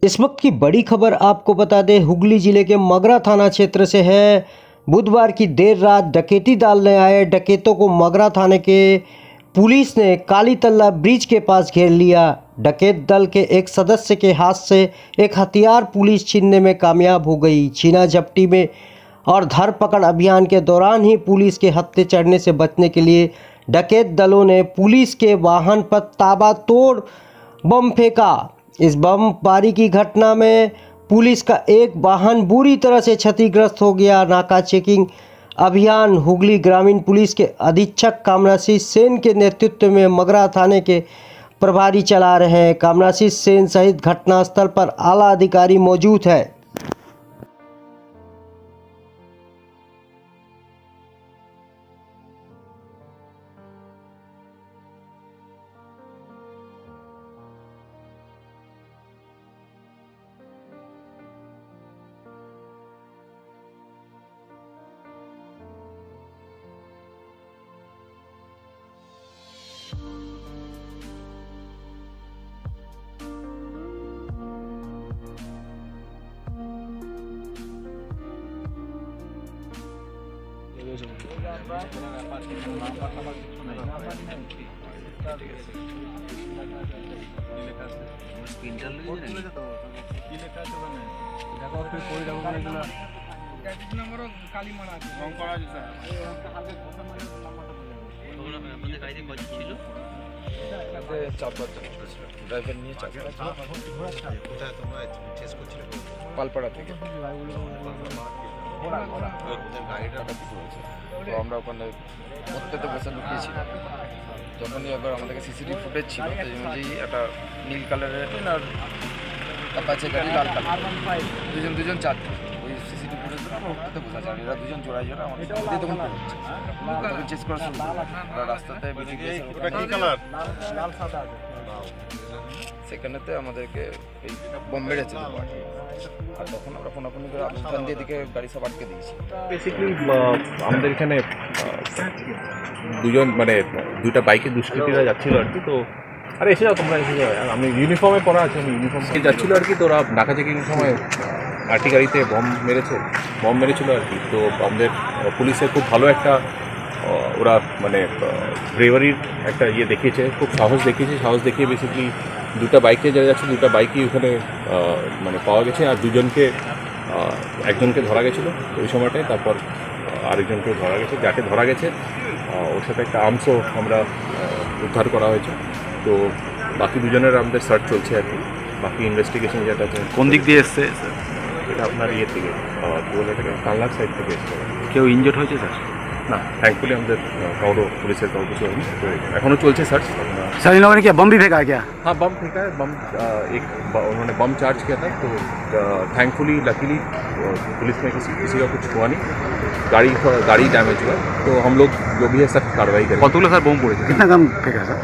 इस वक्त की बड़ी खबर आपको बता दें, हुगली जिले के मगरा थाना क्षेत्र से है। बुधवार की देर रात डकैती डालने आए डकैतों को मगरा थाने के पुलिस ने काली तल्ला ब्रिज के पास घेर लिया। डकैत दल के एक सदस्य के हाथ से एक हथियार पुलिस छीनने में कामयाब हो गई। छीना झपटी में और धरपकड़ अभियान के दौरान ही पुलिस के हत्थे चढ़ने से बचने के लिए डकैत दलों ने पुलिस के वाहन पर ताबड़तोड़ बम फेंका। इस बमबारी की घटना में पुलिस का एक वाहन बुरी तरह से क्षतिग्रस्त हो गया। नाका चेकिंग अभियान हुगली ग्रामीण पुलिस के अधीक्षक कामनाशीष सेन के नेतृत्व में मगरा थाने के प्रभारी चला रहे हैं। कामनाशीष सेन सहित घटनास्थल पर आला अधिकारी मौजूद है। পালপাড়া থেকে তো আমরা ওখানে প্রত্যেকটা বসে লুকিয়েছিলাম। যখনই একবার আমাদেরকে সিসিটিভি ফুটেজ ছিল যেই একটা নীল কালারের আর অ্যাপাচে গাড়ি লাল কালার দুজন চারজন ওই সিসিটিভি ফুটেজ প্রত্যেকটা বোঝা যায় এরা দুজন জোড়ায় আমাদের তখন তখন চেস করা শুরু করলো রাস্তাতে বেরিয়ে গিয়েছে। সেখানেতে আমাদেরকে এই বম মেরেছে আর তখন আমরা ফোনাফোনি করে আফগান দিয়ে দিকে গাড়ি সব আটকে দিয়েছি। বেসিক্যালি আমাদের এখানে দুইটা বাইকে দুষ্কৃতীরা যাচ্ছিল আর কি। তো আরে এসে যাও তোমরা, এসে যাও। আমি ইউনিফর্মে পরা আছে, আমি ইউনিফর্মে যাচ্ছিলো আর কি। তো ওরা নাকা চেকিং সময় আরটি গাড়িতে বম মেরেছিল আর কি। তো আমাদের পুলিশের খুব ভালো একটা ওরা ব্রেভারির একটা দেখিয়েছে, খুব সাহস দেখিয়ে বেসিক্যালি দুটা বাইকে যারা যাচ্ছে দুটা বাইকই ওখানে পাওয়া গেছে। আর একজনকে ধরা গেছিলো ওই সময়টায়। তারপর আরেকজনকে ধরা গেছে, যাকে ধরা গেছে ওর সাথে একটা আর্মসও আমরা উদ্ধার করা হয়েছে। তো বাকি দুজনের আমাদের সার্চ চলছে আর কি। বাকি ইনভেস্টিগেশন যেটা আছে। কোন দিক দিয়ে এসছে? এটা আপনার থেকে কী বলে এটাকে কালনার সাইড থেকে এসছে। কেউ ইনজোর্ড হয়েছে স্যার? না, থ্যাঙ্কফুলি আমাদের पुलिस का कुछ नहीं। तो एखोनो चलছে सर्च। सर इन लोगों ने क्या बम भी फेंका है क्या? हाँ, बम फेंका है। उन्होंने बम चार्ज किया था। तो थैंकफुली लकीली पुलिस में किसी का कुछ हुआ नहीं। गाड़ी डैमेज हुआ। तो हम लोग जो भी है सख्त कार्रवाई करेंगे। कतगुलो सर बम पड़ेছে? कितना कम फेंका सर?